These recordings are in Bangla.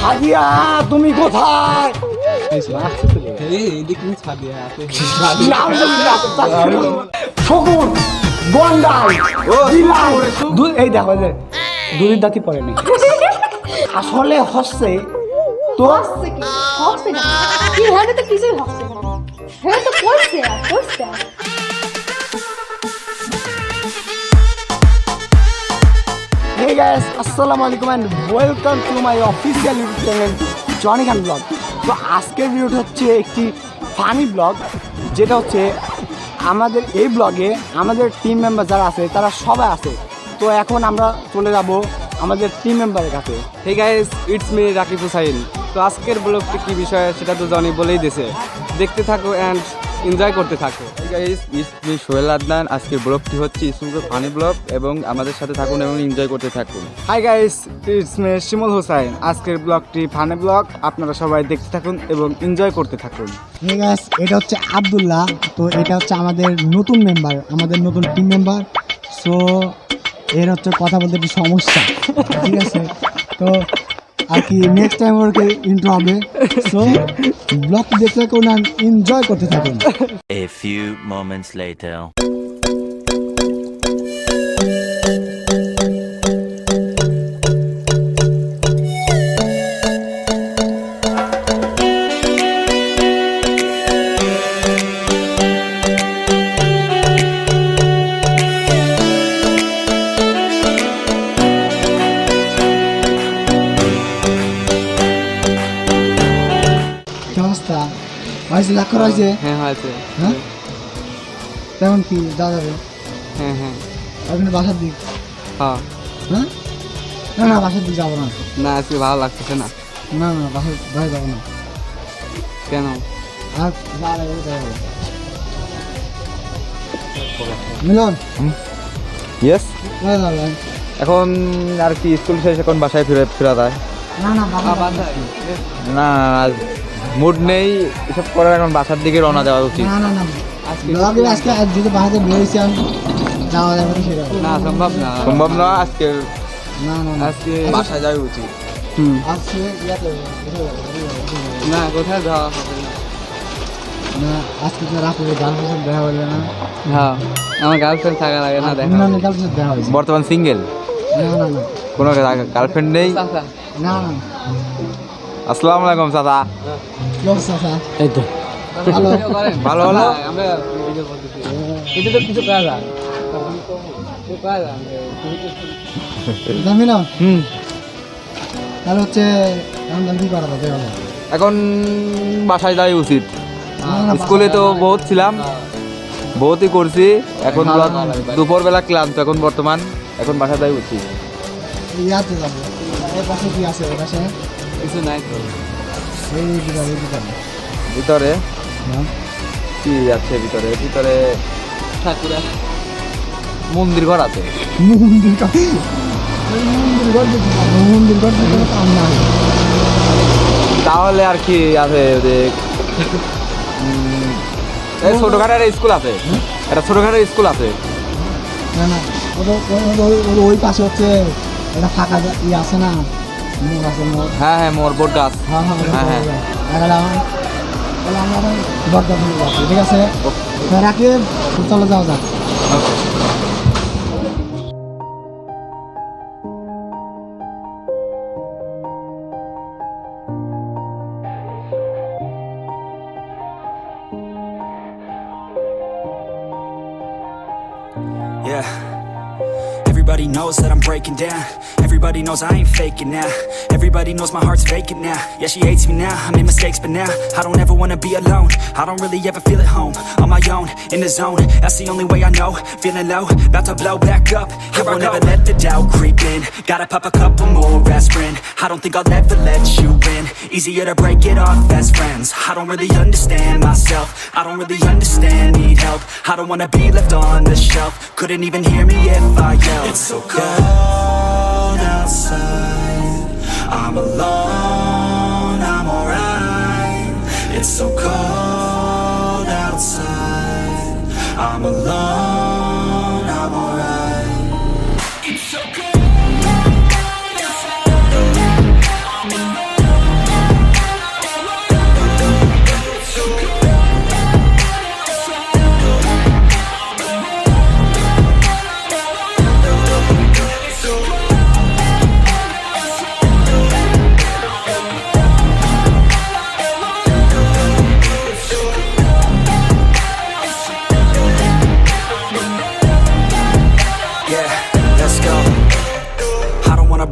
সাদিয়া তুমি কোথায়? শকুন গন্ডাই এই দেখো যে দুধের দাঁতি পড়েনি আসলে হচ্ছে তো Hey guys, assalamu alaikum and welcome to my official YouTube channel Johnny Khan Vlog. তো আজকের ভিডিওটা হচ্ছে একটি ফানি ব্লগ, যেটা হচ্ছে আমাদের এই ব্লগে আমাদের টিম মেম্বার যারা আছে তারা সবাই আছে। তো এখন আমরা চলে যাব আমাদের টিম মেম্বারের কাছে। Hey guys, it's me Rakib Hussain. তো আজকের ব্লগটি কি বিষয় সেটা তো জনি বলেই দিয়েছে, দেখতে থাকো অ্যান্ড এনজয় করতে থাকো। Hey guys, it's me Sohel Adnan. আজকের ব্লগটি হচ্ছে স্কুলের ফানি ব্লগ এবং আমাদের সাথে থাকুন এবং এনজয় করতে থাকুন। হাই গাইস, ইটস মি শিমুল হুসাইন। আজকের ব্লগটি ফানি ব্লগ, আপনারা সবাই দেখতে থাকুন এবং এনজয় করতে থাকুন। Hey guys, এটা হচ্ছে আব্দুল্লাহ। তো এটা হচ্ছে আমাদের নতুন মেম্বার, আমাদের নতুন টিম মেম্বার। সো এর হচ্ছে কথা বলতে একটু সমস্যা, ঠিক আছে? তো আর কি নেক্সট টাইম ওরকে ইন্ট্রো হবে। সো ব্লগ দেখতে থাকুন আর এনজয় করতে থাকুন। A few moments later. অবস্থা হয়েছে লাখ হয়েছে? হ্যাঁ হয়েছে। হ্যাঁ তেমন কি যাওয়া যাবে? হ্যাঁ হ্যাঁ আপনি বাসার দিক? হ্যাঁ। হ্যাঁ না না বাসার দিক যাবো না। না আজকে ভালো লাগতেছে না। না না বাসার বাইরে যাবো না। কেন? আর যাওয়া যাবে যাওয়া যাবে। মিলন ইয়েস, কোথায় যাবে? এখন আর কি স্কুল শেষ, এখন বাসায় ফেরা যায়। না না বাবা না, মুড নেই এসব করার, এখন বাসার দিকে রওনা দেওয়া উচিত। না না না ব্লগে আজকে যদি বাসাতে বেরিয়েছিলাম যাওয়া যাবে না সেটা না, সম্ভব না। সম্ভব না আজকে, না না না আজকে বাসায় যাওয়া উচিত। আজকে ইয়াতে না, কোথায় যাওয়া হবে না। না আজকে তো রাতে গার্লফ্রেন্ড দেখা হলো না। হ্যাঁ, আমার গার্লফ্রেন্ড থাকা লাগে না, দেখা না না গার্লফ্রেন্ড দেখা হয়েছে। বর্তমান সিঙ্গেল, না না না কোনো গার্লফ্রেন্ড নেই। না না আসসালামু আলাইকুম চাচা। লোক সাথা এই তো ভালো ভালো হলো। আমরা ভিডিও করতেছি, এটা তো কিছু কাজ আছে। জানি না হুম, তাহলে হচ্ছে এখন কি করা যাবে? এখন বাসায় যাওয়াই উচিত। স্কুলে তো বহুত ছিলাম, বহুতই করছি, এখন দুপুরবেলা ক্লান্ত, এখন বর্তমান এখন বাসায় যাওয়াই উচিত। ইয়াতে যাবো। এর পাশে কি আছে? এর পাশে কিছু নাই তো। এই দিকে ভিতরে না কি আছে? ভিতরে ভিতরে ঠাকুরা মন্দির ঘর আছে। মন্দির মন্দির ঘর দেখতে কাম না। তাহলে আর কি আছে যে এই ছোটখাটো একটা স্কুল আছে, একটা ছোটখাটো স্কুল আছে। না না ওই পাশে হচ্ছে একটা ফাঁকা ইয়ে আছে না, মোড় আছে, মোড়। হ্যাঁ হ্যাঁ, মোর বোট গাছ। হ্যাঁ হ্যাঁ, হ্যাঁ। তাহলে আমরা দরকার যাচ্ছি, ঠিক আছে? রাখি, চলে যাওয়া যাক। Yeah. Everybody knows that I'm breaking down. Everybody knows I ain't faking now. Everybody knows my heart's vacant now. Yeah, she hates me now, I made mistakes but now I don't ever wanna be alone. I don't really ever feel at home. On my own, in the zone, that's the only way I know. Feeling low, about to blow back up. Here I won't ever let the doubt creep in. Gotta pop a couple more aspirin. I don't think I'll ever let you in. Easier to break it off best friends. I don't really understand myself, I don't really understand, need help. I don't wanna be left on the shelf. Couldn't even hear me if I yelled. It's so cold outside, I'm alone, I'm alright. It's so cold outside, I'm alone, I'm alright. It's so cold outside, I'm alone.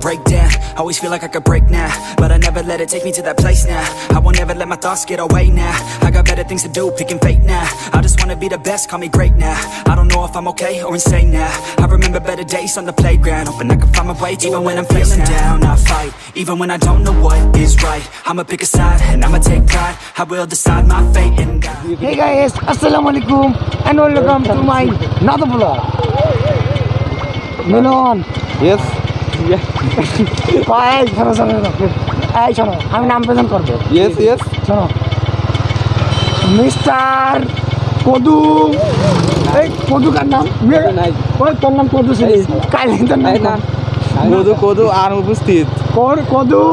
breakdown. Always feel like I could break now, but I never let it take me to that place now. I won't ever let my thoughts get away now. I got better things to do, picking fate now. I just wanna be the best, call me great now. I don't know if I'm okay or insane now. I remember better days on the playground, hoping I can find my way even when I'm feeling down. I fight, even when I don't know what is right. I'ma pick a side and I'ma take pride. I will decide my fate and die. Hey guys, Assalamualaikum and welcome to my another vlog. Milan yes এই শোনো আমি নাম প্রেজেন্ট করবো। ইয়েস ইয়েস শোনো মিস্টার কদু, এই কদুকার নাম ওই তোর নাম কদু ছিল কাইলে তোর নাম কদু কদু আর উপস্থিত কদু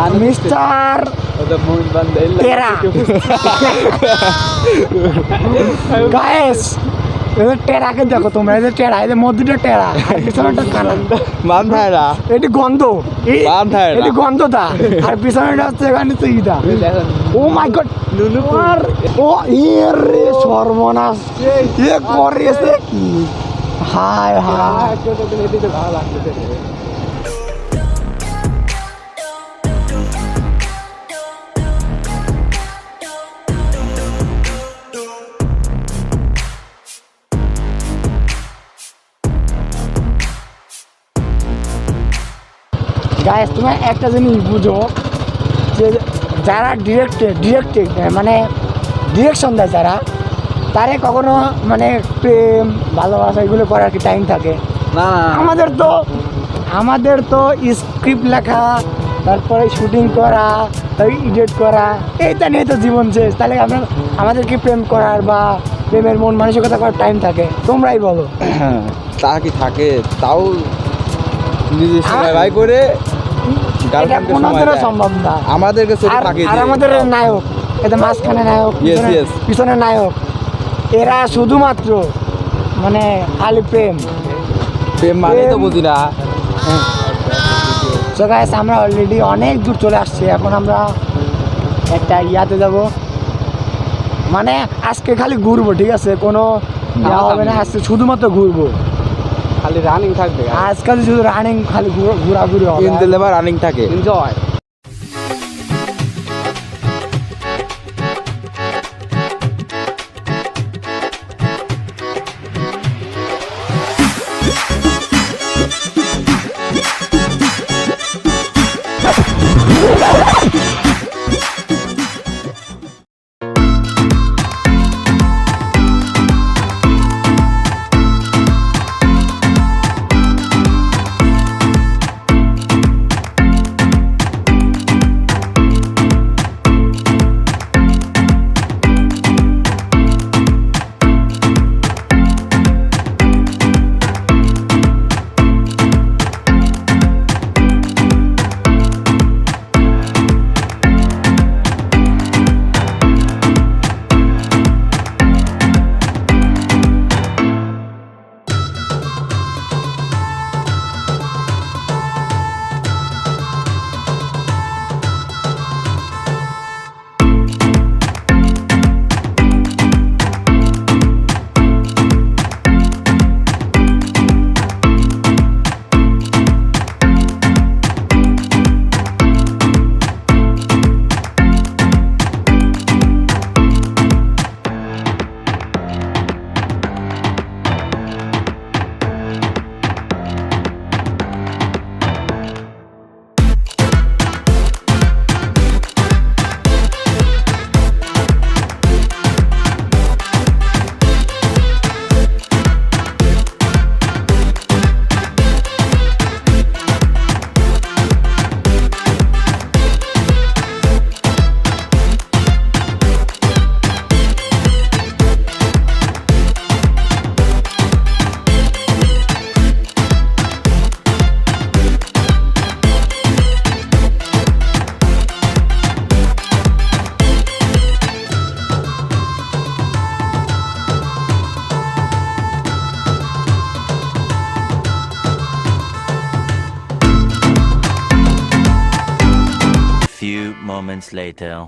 আর মিস্টার তেরা গায়েস টেরাকে দেখো তোমরা, এই যে টেরা, এই যে মধ্যটা টেরা আর পিছনেটা কানা বান্ধায়রা এটি গন্ধ, এটি গন্ধটা আর পিছনেটা হচ্ছে এখানে তো ইটা। ও মাই গড আর ও এর রে সর্বনাশ এ করেছে কি, হায় হায়। গাইস তুমি একটা জিনিস বুঝো যে যারা ডিরেক্টেড মানে ডিরেকশন দেয় যারা, তারে কখনো মানে প্রেম ভালোবাসা এগুলো করার কি টাইম থাকে না। আমাদের তো স্ক্রিপ্ট লেখা, তারপরে শুটিং করা, এডিট করা, এইটা নিয়ে তো জীবন শেষ। তাহলে আমাদেরকে প্রেম করার বা প্রেমের মন মানসিকতা করার টাইম থাকে? তোমরাই বলো। তা কি থাকে? তাও নিজে সেলাই করে এটা কোনোদিনও সম্ভব না। আমাদেরকে আর আমাদের নায়ক, এটা মাঝখানে নায়ক, পিছনে নায়ক, এরা শুধুমাত্র মানে খালি প্রেম মানে তো বুঝি না। সো গাইস আমরা অলরেডি অনেক দূর চলে আসছি। এখন আমরা একটা ইয়াতে যাব, মানে আজকে খালি ঘুরবো, ঠিক আছে? কোনো হবে না, আজকে শুধুমাত্র ঘুরবো, খালি রানিং থাকবে, আজকাল শুধু রানিং, খালি ঘোরাঘুরি হবে, রানিং থাকে, এনজয়। moments later.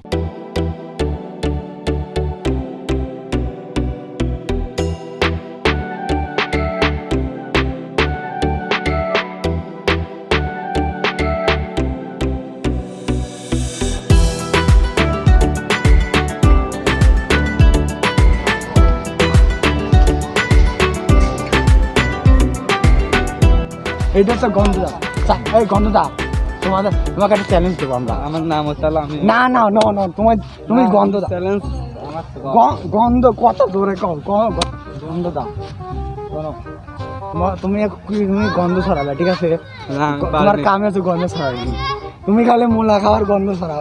এটা হচ্ছে গন্ধদা। এই গন্ধদা, তোমাকে একটা চ্যালেঞ্জ দেবো আমরা। আমার নাম হচ্ছে আমি না না নো নো, তুমি গন্ধদা। চ্যালেঞ্জ আমার তো গন্ধ কত দূরে কও, গন্ধদা শোনো, তুমি গন্ধ ছড়াবে, ঠিক আছে? না, তোমার কামে আছে গন্ধ ছড়াবে। তুমি খালি মূলা খাওয়ার গন্ধ ছড়াও।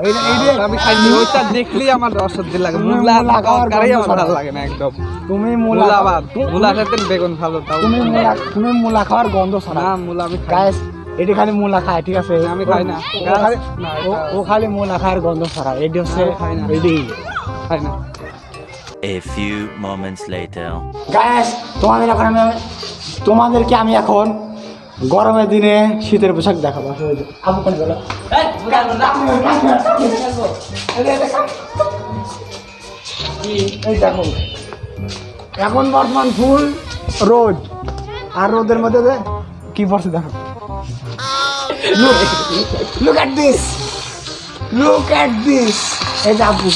আমি খাইনি, ওইটা দেখলেই আমার অসহ্য লাগে। মূলা খাওয়ার কারেই আমার ভালো লাগে না একদম। তুমি মূলা বাদ, মূলা খেতে বেগুন ভালো তাও। তুমি মূলা খাওয়ার গন্ধ না, ছড়াও। মূলা আমি খাই গাইস, এটি খালি মূলা খায়, ঠিক আছে? আমি খাই না। ও খালি মূলা খাওয়ার গন্ধ ছড়াও। এটি হচ্ছে খাই না। এটি। খাই না। A few moments later. Guys, তোমাদেরকে আমি এখন গরমের দিনে শীতের পোশাক দেখাবো। আপু কোন গেল? এই দেখো, এখন বর্তমান ফুল রোদ, আর রোদের মধ্যে কি পড়ছে দেখো। Look at this, look at this. এই যে আপু,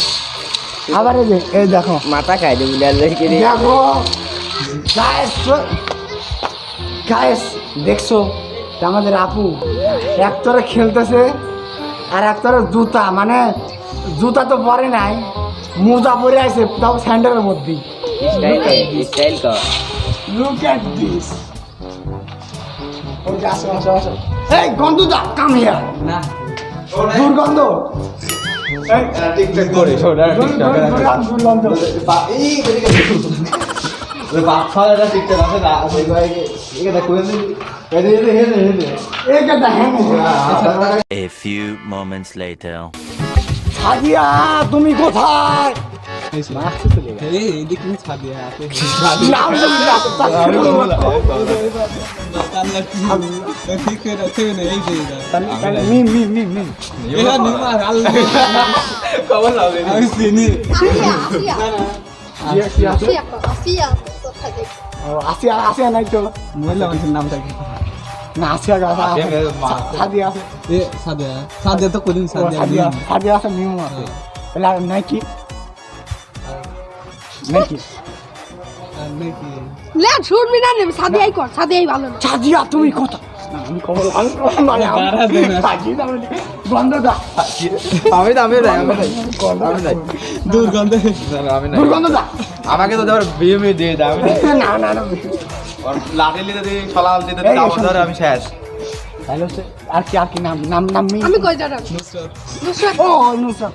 আবার এই দেখো মাথা খাই দেবো দেখো গাইস, দেখছো এটা আমাদের আপু একতরে খেলতেছে, আর একতরে জুতা, মানে জুতা তো পরে নাই, মোজা পরে আছে, তাও স্যান্ডেলের মধ্যে। স্টাইল কর লুক এট দিস। আসো আসো আসো। এই গন্ধটা কাম হিয়ার। না, দুর্গন্ধ। টিকটক করে ছোড়া দুর্গন্ধ। বাচ্চারা টিকটক আছে না, এটা কোন দিন এটা দেখেন। A few moments later. Sadia, তুমি কোথায়? এইদিকে ছাদিয়া আছে। নাম শুনতে আসতে আসিয়া নাই তো? মহিলা মানুষের নামটা কি? না, আসিয়া সাদিয়া আছে। সাদিয়া তো করিম সাদিয়া সাদিয়া আছে, মিমু আছে। তাহলে আর নাই কি? নাকি লে শুনবি না নেবে সাদিয়াই কর, সাদিয়াই ভালো না। সাদিয়া, তুমি কোথায়? আমি কমল গন্ধ দা। দুর্গন্ধ। দুর্গন্ধ দা। আমাকে তো ধর বিয়ে দিয়ে দাও, না না না, লাঠি লিতে দিই, ছলাল দিতে দিই, ধরে আমি শেষ। তাহলে হচ্ছে আর কি নাম আমি কই জানা নুসরাত। ও নুসরাত।